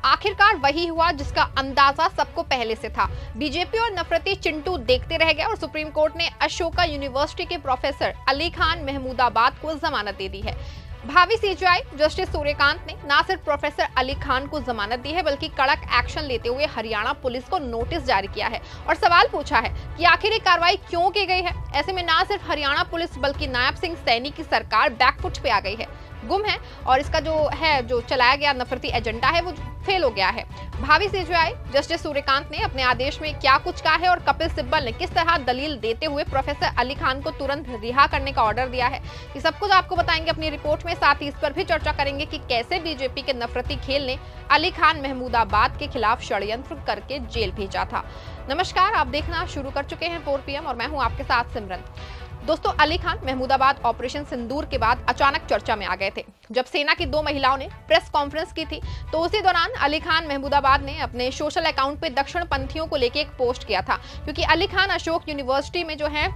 आखिरकार वही हुआ जिसका अंदाजा सबको पहले से था। बीजेपी और नफरती चिंटू देखते रह गए और सुप्रीम कोर्ट ने अशोका यूनिवर्सिटी के प्रोफेसर अली खान महमूदाबाद को जमानत दे दी है। भावी सीजेआई जस्टिस सूर्यकांत ने न सिर्फ प्रोफेसर अली खान को जमानत दी है बल्कि कड़क एक्शन लेते हुए हरियाणा पुलिस को नोटिस जारी किया है और सवाल पूछा है कि आखिर ये कार्रवाई क्यों की गई है। ऐसे में न सिर्फ हरियाणा पुलिस बल्कि नायब सिंह सैनी की सरकार बैकफुट पे आ गई है, गुम है और इसका जो चलाया गया नफरती एजेंडा है वो फेल हो गया है। भावी सीजेआई जस्टिस सूर्यकांत ने अपने आदेश में क्या कुछ कहा है और कपिल सिब्बल ने किस तरह दलील देते हुए प्रोफेसर अली खान को तुरंत रिहा करने का ऑर्डर दिया है, ये सब कुछ आपको बताएंगे अपनी रिपोर्ट में। साथ ही इस पर भी चर्चा करेंगे कि कैसे बीजेपी के नफरती खेल ने अली खान महमूदाबाद के खिलाफ षड्यंत्र करके जेल भेजा था। नमस्कार, आप देखना शुरू कर चुके हैं 4 PM और मैं हूं आपके साथ सिमरन। दोस्तों, अली खान महमूदाबाद ऑपरेशन सिंदूर के बाद अचानक चर्चा में आ गए थे। जब सेना की 2 महिलाओं ने प्रेस कॉन्फ्रेंस की थी तो उसी दौरान अली खान महमूदाबाद ने अपने सोशल अकाउंट पे दक्षिण पंथियों को लेकर एक पोस्ट किया था, क्योंकि अली खान अशोक यूनिवर्सिटी में जो है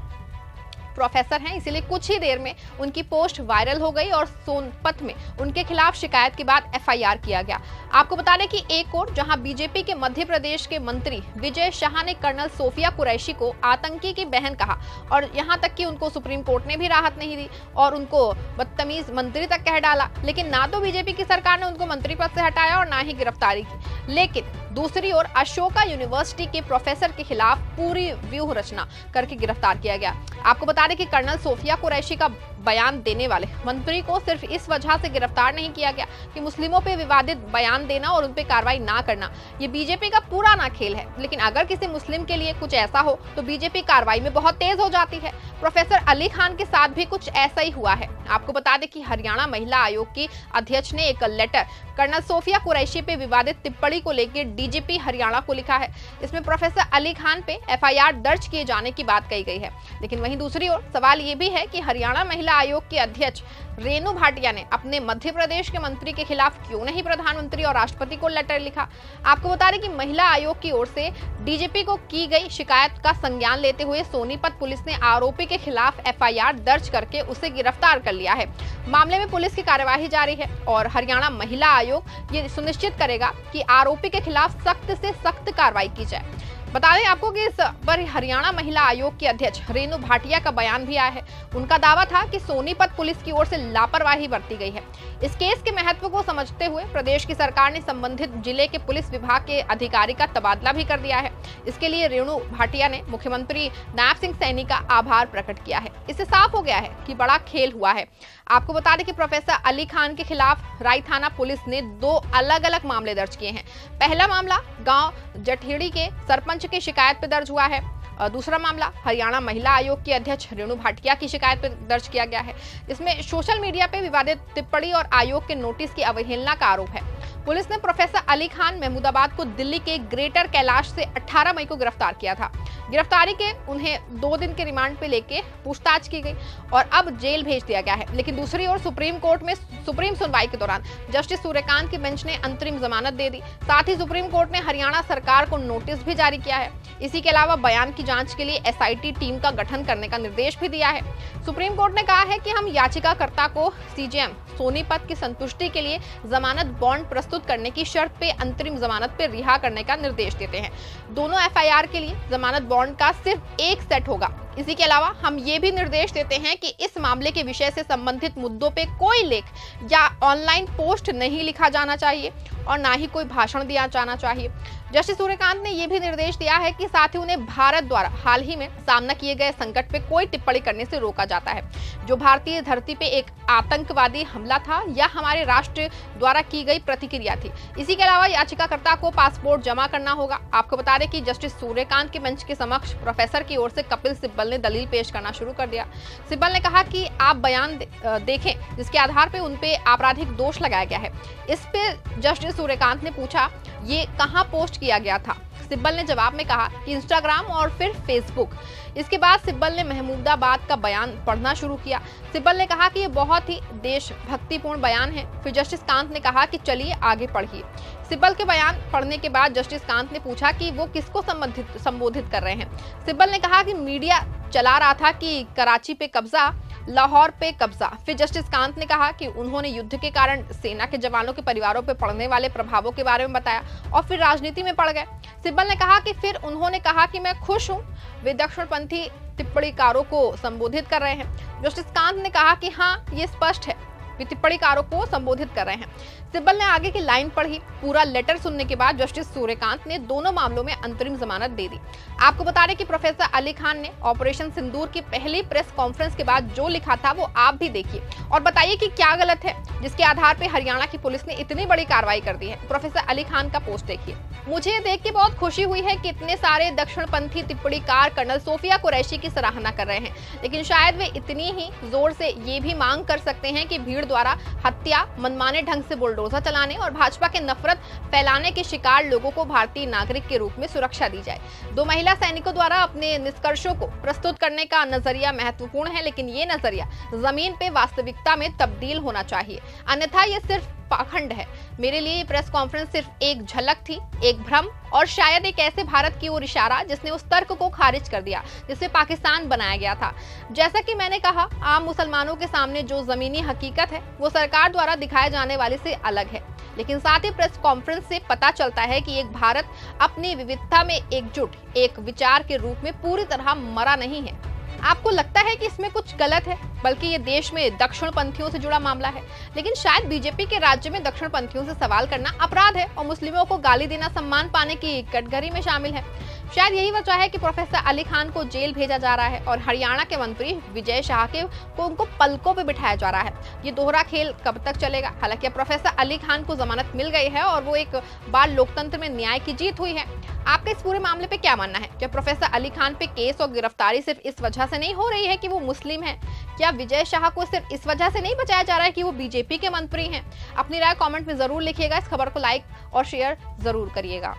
प्रोफेसर हैं, इसीलिए कुछ ही देर में उनकी पोस्ट वायरल हो गई और सोनपत में उनके खिलाफ शिकायत के बाद FIR किया गया। आपको बता दें कि एक और जहां बीजेपी के मध्य प्रदेश के मंत्री विजय शाह ने कर्नल सोफिया कुरैशी को आतंकी की बहन कहा और यहां तक कि उनको सुप्रीम कोर्ट ने भी राहत नहीं दी और उनको बदतमीज मंत्री तक कह डाला। लेकिन ना तो बीजेपी की सरकार ने उनको मंत्री पद से हटाया और ना ही गिरफ्तारी की। लेकिन दूसरी ओर अशोका यूनिवर्सिटी के प्रोफेसर के खिलाफ पूरी व्यूह रचना करके गिरफ्तार किया गया। आपको बता दें कि कर्नल सोफिया कुरैशी का बयान देने वाले मंत्री को सिर्फ इस वजह से गिरफ्तार नहीं किया गया कि मुस्लिमों पे विवादित बयान देना और उन पे कार्रवाई ना करना ये बीजेपी का पुराना खेल है। लेकिन अगर किसी मुस्लिम के लिए कुछ ऐसा हो तो बीजेपी कार्रवाई में बहुत तेज हो जाती है। प्रोफेसर अली खान के साथ भी कुछ ऐसा ही हुआ है। आपको बता दें कि हरियाणा महिला आयोग की अध्यक्ष ने एक लेटर कर्नल सोफिया कुरैशी पे विवादित टिप्पणी को लेकर DGP हरियाणा को लिखा है। इसमें प्रोफेसर अली खान पे FIR दर्ज किए जाने की बात कही गई है। लेकिन वहीं दूसरी ओर सवाल ये भी है कि हरियाणा महिला आयोग के अध्यक्ष रेणु भाटिया ने अपने मध्य प्रदेश के मंत्री के खिलाफ क्यों नहीं प्रधानमंत्री और राष्ट्रपति को लेटर लिखा। आपको बता दें कि महिला आयोग की ओर से DGP को की गई शिकायत का संज्ञान लेते हुए सोनीपत पुलिस ने आरोपी के खिलाफ FIR दर्ज करके उसे गिरफ्तार कर लिया है। मामले में पुलिस की कार्यवाही जारी है और हरियाणा महिला आयोग ये सुनिश्चित करेगा कि आरोपी के खिलाफ सख्त से सख्त कार्रवाई की जाए। बता दें आपको कि इस पर हरियाणा महिला आयोग की अध्यक्ष रेणु भाटिया का बयान भी आया है। उनका दावा था कि सोनीपत पुलिस की ओर से लापरवाही बरती गई है। इस केस के महत्व को समझते हुए प्रदेश की सरकार ने संबंधित जिले के पुलिस विभाग के अधिकारी का तबादला भी कर दिया है। इसके लिए रेणु भाटिया ने मुख्यमंत्री नायब सिंह सैनी का आभार प्रकट किया है। इससे साफ हो गया है कि बड़ा खेल हुआ है। आपको बता दें कि प्रोफेसर अली खान के खिलाफ राय थाना पुलिस ने 2 अलग-अलग मामले दर्ज किए हैं। पहला मामला गांव जठेड़ी के सरपंच की शिकायत पर दर्ज हुआ है और दूसरा मामला हरियाणा महिला आयोग की अध्यक्ष रेणु भाटिया की शिकायत पर दर्ज किया गया है। इसमें सोशल मीडिया पे विवादित टिप्पणी और आयोग के नोटिस की अवहेलना का आरोप है। पुलिस ने प्रोफेसर अली खान महमूदाबाद को दिल्ली के ग्रेटर कैलाश से 18 मई को गिरफ्तार किया था। गिरफ्तारी के उन्हें 2 दिन के रिमांड पे लेके पूछताछ की गई और अब जेल भेज दिया गया है। लेकिन दूसरी ओर सुप्रीम कोर्ट में सुप्रीम सुनवाई के दौरान जस्टिस सूर्यकांत की बेंच ने अंतरिम जमानत दे दी। साथ ही सुप्रीम कोर्ट ने हरियाणा सरकार को नोटिस भी जारी किया है। इसी के अलावा बयान की जांच के लिए SIT टीम का गठन करने का निर्देश भी दिया है। सुप्रीम कोर्ट ने कहा है कि हम याचिकाकर्ता को CJM सोनीपत की संतुष्टि के लिए जमानत बॉन्ड प्रस्तुत करने की शर्त पे अंतरिम जमानत पे रिहा करने का निर्देश देते हैं। दोनों FIR के लिए जमानत बॉन्ड का सिर्फ एक सेट होगा। इसी के अलावा हम ये भी निर्देश देते हैं कि इस मामले के विषय से संबंधित मुद्दों पे कोई लेख या ऑनलाइन पोस्ट नहीं लिखा जाना चाहिए और ना ही कोई भाषण दिया जाना चाहिए। जस्टिस सूर्यकांत ने यह भी निर्देश दिया है कि साथ ही उन्हें भारत द्वारा हाल ही में सामना किए गए संकट पे कोई टिप्पणी करने से रोका जाता है जो भारतीय धरती पे एक आतंकवादी हमला था या हमारे राष्ट्र द्वारा की गई प्रतिक्रिया थी। इसी के अलावा याचिकाकर्ता को पासपोर्ट जमा करना होगा। आपको बता दें कि जस्टिस सूर्यकांत के बेंच के समक्ष प्रोफेसर की ओर से कपिल सिब्बल ने दलील पेश करना शुरू कर दिया। सिब्बल ने कहा कि आप बयान देखें जिसके आधार पर उन पे आपराधिक दोष लगाया गया है। इस पे जस्टिस सूर्यकांत ने पूछा ये कहां पोस्ट किया गया था। सिब्बल ने जवाब में कहा कि इंस्टाग्राम और फिर फेसबुक। इसके बाद सिब्बल ने महमूदाबाद का बयान पढ़ना शुरू किया। सिब्बल ने कहा कि ये बहुत ही देशभक्तिपूर्ण बयान है। फिर जस्टिस कांत ने कहा कि चलिए आगे पढ़िए। सिब्बल के बयान पढ़ने के बाद जस्टिस कांत ने पूछा कि वो किसको संबोधित कर रहे हैं। सिब्बल ने कहा कि मीडिया चला रहा था कि कराची पे कब्जा, लाहौर पे कब्जा। फिर जस्टिस कांत ने कहा कि उन्होंने युद्ध के कारण सेना के जवानों के परिवारों पर पड़ने वाले प्रभावों के बारे में बताया और फिर राजनीति में पड़ गए। सिब्बल ने कहा कि फिर उन्होंने कहा कि मैं खुश हूं, वे दक्षिणपंथी टिप्पणीकारों को संबोधित कर रहे हैं। जस्टिस कांत ने कहा कि हाँ, ये स्पष्ट है, वे टिप्पणीकारों को संबोधित कर रहे हैं। सिब्बल ने आगे की लाइन पढ़ी। पूरा लेटर सुनने के बाद जस्टिस सूर्यकांत ने दोनों मामलों में अंतरिम जमानत दे दी। आपको बता दें कि प्रोफेसर अली खान ने ऑपरेशन सिंदूर की पहली प्रेस कॉन्फ्रेंस के बाद जो लिखा था वो आप भी देखिए और बताइए कि क्या गलत है जिसके आधार पर हरियाणा की पुलिस ने इतनी बड़ी कार्रवाई कर दी है। प्रोफेसर अली खान का पोस्ट देखिए। मुझे देख के बहुत खुशी हुई है कि इतने सारे दक्षिणपंथी टिप्पणीकार कर्नल सोफिया कुरैशी की सराहना कर रहे हैं, लेकिन शायद वे इतनी ही जोर से ये भी मांग कर सकते हैं कि भीड़ द्वारा हत्या, मनमाने ढंग से बुलडोजर चलाने और भाजपा के नफरत फैलाने के शिकार लोगों को भारतीय नागरिक के रूप में सुरक्षा दी जाए। दो महिला सैनिकों द्वारा अपने निष्कर्षों को प्रस्तुत करने का नजरिया महत्वपूर्ण है, लेकिन ये नजरिया जमीन पे वास्तविकता में तब्दील होना चाहिए, अन्यथा ये सिर्फ पाखंड है। मेरे लिए प्रेस कॉन्फ्रेंस सिर्फ एक झलक थी, एक भ्रम और शायद एक ऐसे भारत की ओर इशारा जिसने उस तर्क को खारिज कर दिया जिससे पाकिस्तान बनाया गया था। जैसा कि मैंने कहा, आम मुसलमानों के सामने जो जमीनी हकीकत है वो सरकार द्वारा दिखाए जाने वाले से अलग है, लेकिन साथ ही प्रेस कॉन्फ्रेंस से पता चलता है कि एक भारत अपनी विविधता में एकजुट एक विचार के रूप में पूरी तरह मरा नहीं है। आपको लगता है कि इसमें कुछ गलत है, बल्कि ये देश में दक्षिणपंथियों से जुड़ा मामला है, लेकिन शायद बीजेपी के राज्य में दक्षिणपंथियों से सवाल करना अपराध है और मुस्लिमों को गाली देना सम्मान पाने की कटघरे में शामिल है। शायद यही वजह है कि प्रोफेसर अली खान को जेल भेजा जा रहा है और हरियाणा के मंत्री विजय शाह को उनको पलकों पे बिठाया जा रहा है। ये दोहरा खेल कब तक चलेगा? हालांकि अब प्रोफेसर अली खान को जमानत मिल गई है और वो एक बार लोकतंत्र में न्याय की जीत हुई है। आपका इस पूरे मामले पे क्या मानना है? क्या प्रोफेसर अली खान पे केस और गिरफ्तारी सिर्फ इस वजह से नहीं हो रही है कि वो मुस्लिम है? क्या विजय शाह को सिर्फ इस वजह से नहीं बचाया जा रहा है कि वो बीजेपी के मंत्री हैं? अपनी राय कमेंट में जरूर लिखिएगा। इस खबर को लाइक और शेयर जरूर करिएगा।